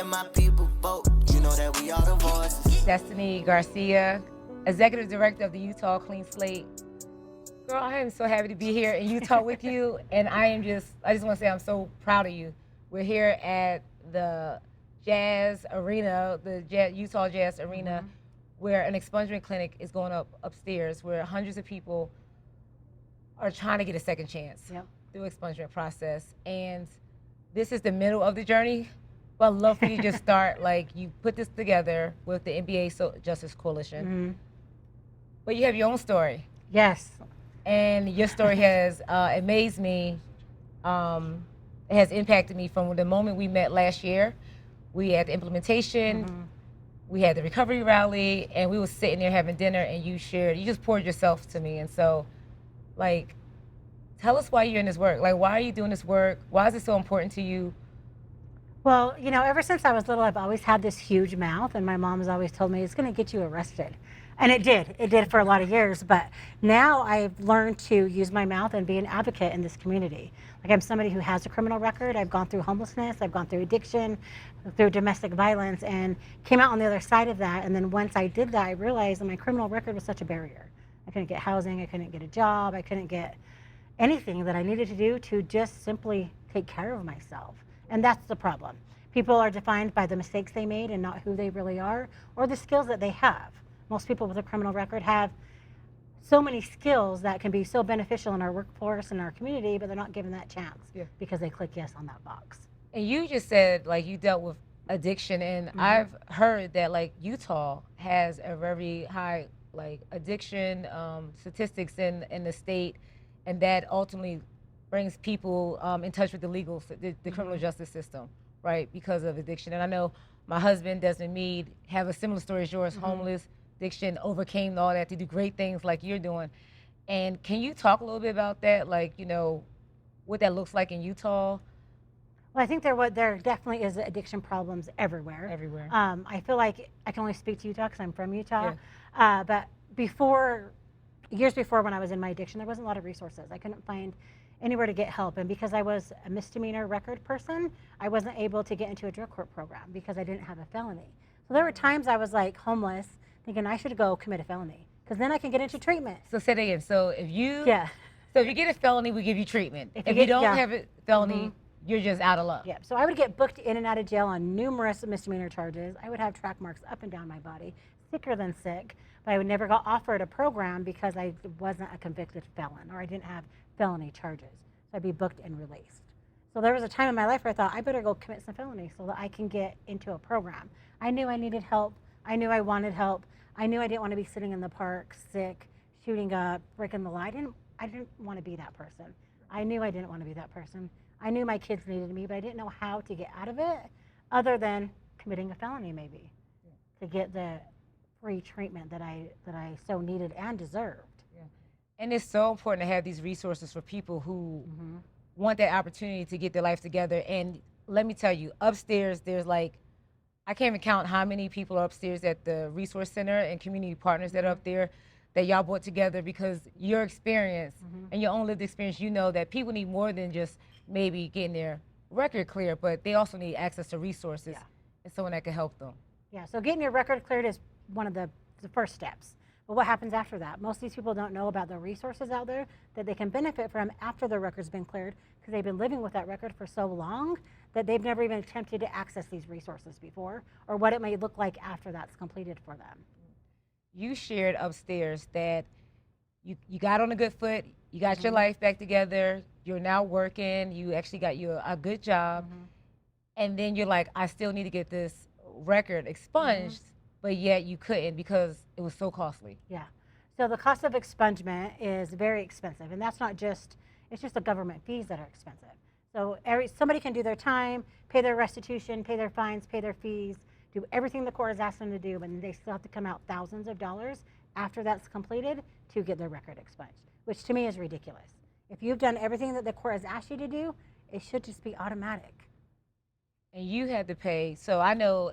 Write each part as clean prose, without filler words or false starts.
let my people vote. You know that we are the voices. Destiny Garcia, Executive Director of the Utah Clean Slate. Girl, I am so happy to be here in Utah with you, and I just want to say I'm so proud of you. We're here at the Jazz Arena, the Utah Jazz Arena, where an expungement clinic is going up upstairs, where hundreds of people are trying to get a second chance through expungement process. And this is the middle of the journey, but I'd love for you to just start, like, you put this together with the NBA Justice Coalition, but you have your own story. Yes. And your story has amazed me. It has impacted me from the moment we met last year. We had the implementation, we had the recovery rally, and we were sitting there having dinner, and you just poured yourself to me. And so, like, tell us why you're in this work. Like, why are you doing this work? Why is it so important to you? Well, you know, ever since I was little, I've always had this huge mouth, and my mom has always told me it's going to get you arrested. And it did. It did for a lot of years. But now I've learned to use my mouth and be an advocate in this community. Like, I'm somebody who has a criminal record. I've gone through homelessness. I've gone through addiction, through domestic violence, and came out on the other side of that. And then once I did that, I realized that my criminal record was such a barrier. I couldn't get housing. I couldn't get a job. I couldn't get anything that I needed to do to just simply take care of myself. And that's the problem. People are defined by the mistakes they made and not who they really are or the skills that they have. Most people with a criminal record have so many skills that can be so beneficial in our workforce and our community, but they're not given that chance because they click yes on that box. And you just said, like, you dealt with addiction, and I've heard that, like, Utah has a very high, like, addiction statistics in the state, and that ultimately brings people in touch with the criminal justice system, right, because of addiction. And I know my husband, Destiny Meade, have a similar story as yours, homeless, addiction, overcame all that to do great things like you're doing. And can you talk a little bit about that, like, you know, what that looks like in Utah? Well, I think there definitely is addiction problems everywhere. Everywhere. I feel like I can only speak to Utah because I'm from Utah. But years before when I was in my addiction, there wasn't a lot of resources. I couldn't find anywhere to get help. And because I was a misdemeanor record person, I wasn't able to get into a drug court program because I didn't have a felony. So there were times I was like homeless, thinking I should go commit a felony because then I can get into treatment. So say that again. So if you get a felony, we give you treatment. If you don't have a felony, you're just out of luck. Yeah. So I would get booked in and out of jail on numerous misdemeanor charges. I would have track marks up and down my body, sicker than sick, but I would never got offered a program because I wasn't a convicted felon or I didn't have felony charges. So I'd be booked and released. So there was a time in my life where I thought I better go commit some felonies so that I can get into a program. I knew I needed help. I knew I wanted help. I knew I didn't want to be sitting in the park, sick, shooting up, breaking the law. I didn't want to be that person. I knew I didn't want to be that person. I knew my kids needed me, but I didn't know how to get out of it other than committing a felony maybe to get the free treatment that I so needed and deserved. Yeah. And it's so important to have these resources for people who want that opportunity to get their life together. And let me tell you, upstairs, there's like, I can't even count how many people are upstairs at the Resource Center and community partners that are up there that y'all brought together because your experience and your own lived experience, you know that people need more than just maybe getting their record clear, but they also need access to resources and someone that can help them. Yeah, so getting your record cleared is one of the first steps. But what happens after that? Most of these people don't know about the resources out there that they can benefit from after their record's been cleared because they've been living with that record for so long that they've never even attempted to access these resources before or what it may look like after that's completed for them. You shared upstairs that you got on a good foot, you got your life back together, you're now working, you actually got you a good job, and then you're like, I still need to get this record expunged, but yet you couldn't because it was so costly. Yeah. So the cost of expungement is very expensive, and that's not just, it's just the government fees that are expensive. So somebody can do their time, pay their restitution, pay their fines, pay their fees, do everything the court has asked them to do, but they still have to come out thousands of dollars after that's completed to get their record expunged, which to me is ridiculous. If you've done everything that the court has asked you to do, it should just be automatic. And you had to pay, so I know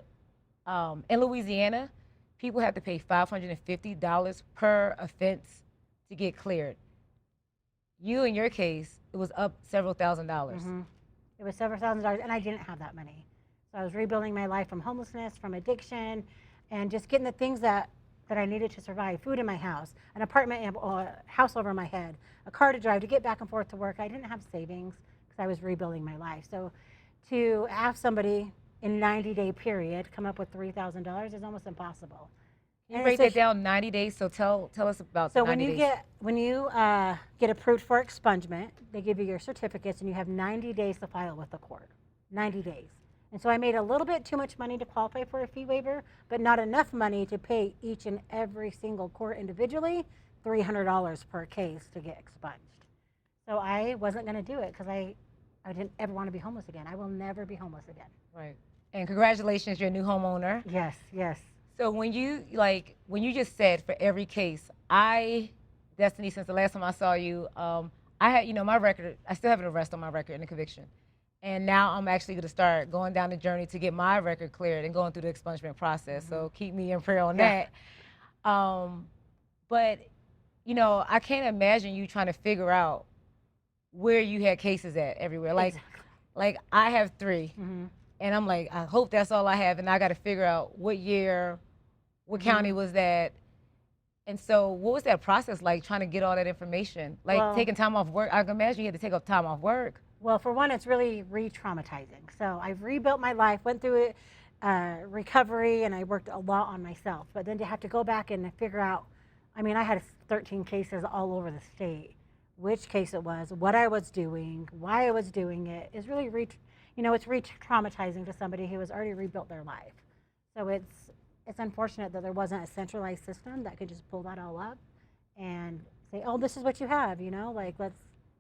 in Louisiana, people have to pay $550 per offense to get cleared. You, in your case, it was up several $1,000s. It was several $1,000s, and I didn't have that money. So I was rebuilding my life from homelessness, from addiction, and just getting the things that I needed to survive. Food in my house, an apartment, a house over my head, a car to drive to get back and forth to work. I didn't have savings because I was rebuilding my life. So to have somebody in 90-day period come up with $3,000 is almost impossible. You break that down 90 days, so tell us about so the 90 days. when you get approved for expungement, they give you your certificates and you have 90 days to file with the court. 90 days. And so I made a little bit too much money to qualify for a fee waiver, but not enough money to pay each and every single court individually $300 per case to get expunged. So I wasn't going to do it because I didn't ever want to be homeless again. I will never be homeless again. Right. And congratulations, you're a new homeowner. Yes, yes. So when you just said for every case, Destiny, since the last time I saw you, I had, my record, I still have an arrest on my record and a conviction. And now I'm actually going to start going down the journey to get my record cleared and going through the expungement process. So keep me in prayer on that. But, I can't imagine you trying to figure out where you had cases at everywhere. Like I have 3. And I'm like, I hope that's all I have. And I got to figure out what year, what county was that. And so what was that process like, trying to get all that information? Like taking time off work? I can imagine you had to take up time off work. Well, for one, it's really re-traumatizing. So I've rebuilt my life, went through it, recovery, and I worked a lot on myself. But then to have to go back and figure out, I had 13 cases all over the state, which case it was, what I was doing, why I was doing it, is really, it's re-traumatizing to somebody who has already rebuilt their life. So it's unfortunate that there wasn't a centralized system that could just pull that all up and say, oh, this is what you have, let's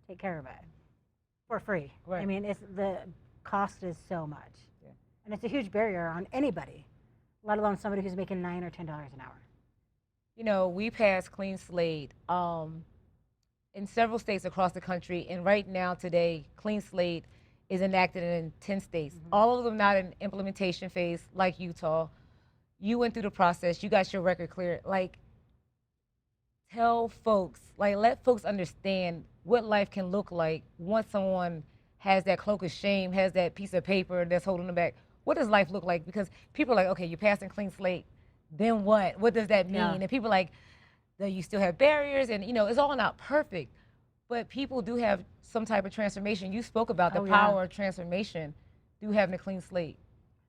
take care of it. For free. Right. The cost is so much. Yeah. And it's a huge barrier on anybody, let alone somebody who's making $9 or $10 an hour. We passed Clean Slate in several states across the country, and right now today, Clean Slate is enacted in 10 states. All of them not in implementation phase like Utah. You went through the process, you got your record cleared. Tell folks, let folks understand what life can look like once someone has that cloak of shame, has that piece of paper that's holding them back. What does life look like? Because people are like, okay, you're passing Clean Slate, then what? What does that mean? Yeah. And people are like, you still have barriers, and it's all not perfect, but people do have some type of transformation. You spoke about the power of transformation through having a clean slate.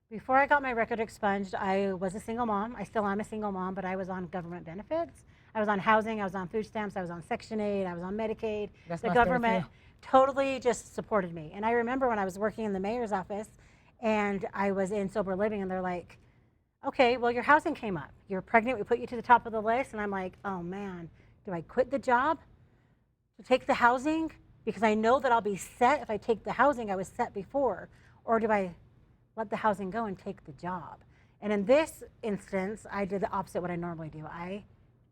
Before I got my record expunged, I was a single mom. I still am a single mom, but I was on government benefits. I was on housing, I was on food stamps, I was on Section 8, I was on Medicaid. The government totally just supported me. And I remember when I was working in the mayor's office and I was in sober living, and they're like, okay, well, your housing came up. You're pregnant, we put you to the top of the list. And I'm like, oh man, do I quit the job to take the housing? Because I know that I'll be set if I take the housing. I was set before. Or do I let the housing go and take the job? And in this instance, I did the opposite of what I normally do. I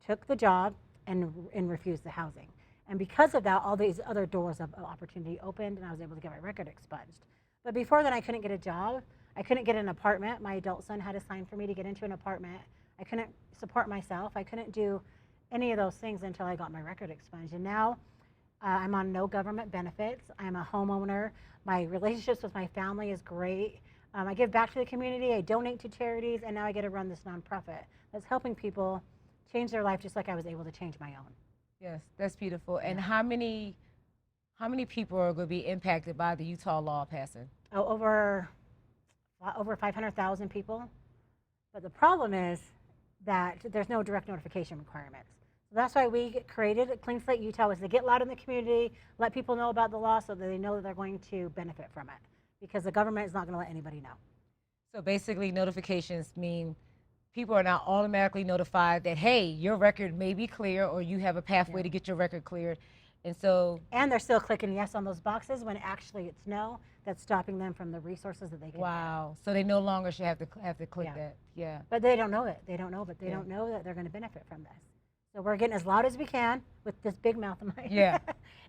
took the job and refused the housing. And because of that, all these other doors of opportunity opened, and I was able to get my record expunged. But before then, I couldn't get a job. I couldn't get an apartment. My adult son had to sign for me to get into an apartment. I couldn't support myself. I couldn't do any of those things until I got my record expunged. And now I'm on no government benefits. I'm a homeowner. My relationships with my family is great. I give back to the community. I donate to charities, and now I get to run this nonprofit that's helping people change their life just like I was able to change my own. Yes, that's beautiful. And how many people are going to be impacted by the Utah law passing? Oh, over 500,000 people. But the problem is that there's no direct notification requirements. So that's why we created Clean Slate Utah, was to get loud in the community, let people know about the law so that they know that they're going to benefit from it, because the government is not going to let anybody know. So basically, notifications mean people are now automatically notified that, hey, your record may be clear, or you have a pathway to get your record cleared. And they're still clicking yes on those boxes when actually it's no. That's stopping them from the resources that they can Wow. So they no longer should have to click that. Yeah. But they don't know it. They don't know, but they don't know that they're going to benefit from this. So we're getting as loud as we can with this big mouth of mine. Yeah.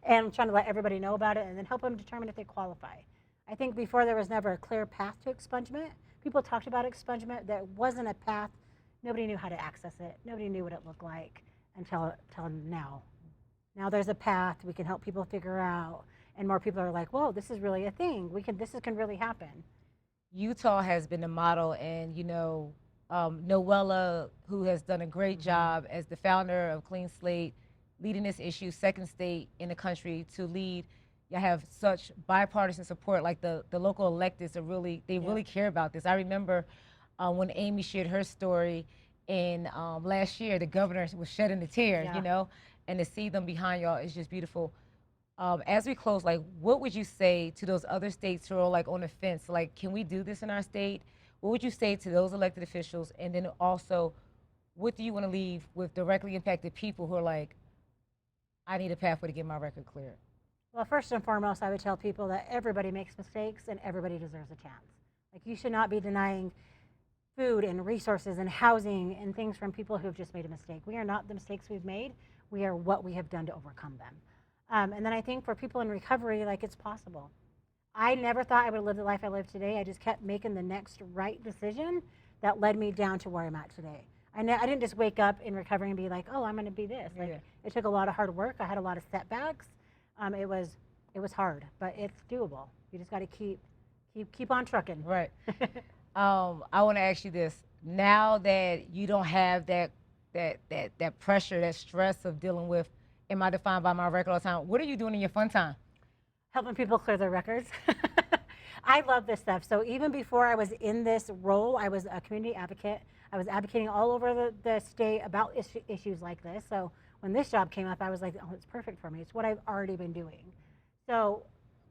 And trying to let everybody know about it, and then help them determine if they qualify. I think before there was never a clear path to expungement. People talked about expungement. There wasn't a path. Nobody knew how to access it. Nobody knew what it looked like until now. Now there's a path we can help people figure out, and more people are like, whoa, this is really a thing. This can really happen. Utah has been the model, and Noella, who has done a great job as the founder of Clean Slate, leading this issue, second state in the country to lead. You have such bipartisan support, like the local electeds are really care about this. I remember when Amy shared her story in last year, the governor was shedding the tears, and to see them behind y'all is just beautiful. As we close, like, what would you say to those other states who are like on the fence? Like, can we do this in our state? What would you say to those elected officials? And then also, what do you want to leave with directly impacted people who are like, I need a pathway to get my record cleared? Well, first and foremost, I would tell people that everybody makes mistakes and everybody deserves a chance. Like, you should not be denying food and resources and housing and things from people who have just made a mistake. We are not the mistakes we've made. We are what we have done to overcome them. And then I think for people in recovery, like, it's possible. I never thought I would live the life I live today. I just kept making the next right decision that led me down to where I'm at today. I didn't just wake up in recovery and be like, oh, I'm going to be this. Like, it took a lot of hard work. I had a lot of setbacks. It was hard, but it's doable. You just got to keep on trucking. Right. I want to ask you this. Now that you don't have that pressure, that stress of dealing with, am I defined by my record all the time? What are you doing in your fun time? Helping people clear their records. I love this stuff. So even before I was in this role, I was a community advocate. I was advocating all over the state about issues like this. So when this job came up, I was like, oh, it's perfect for me. It's what I've already been doing. So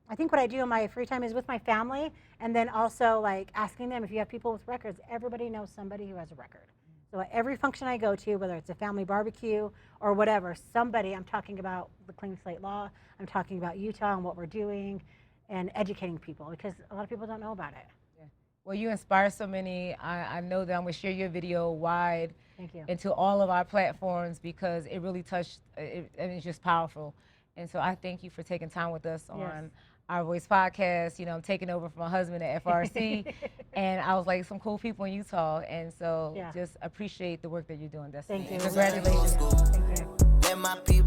I think what I do in my free time is with my family, and then also like asking them if you have people with records. Everybody knows somebody who has a record. So at every function I go to, whether it's a family barbecue or whatever, I'm talking about the Clean Slate law, I'm talking about Utah and what we're doing, and educating people, because a lot of people don't know about it. Yeah. Well, you inspire so many. I know that I'm going to share your video wide Thank you. into all of our platforms, because it really touched, and it's just powerful. And so I thank you for taking time with us on Our Voice podcast. I'm taking over from my husband at FRC, and I was like, some cool people in Utah, and so just appreciate the work that you're doing, Destiny. Thank you. Congratulations. Thank you. Let my people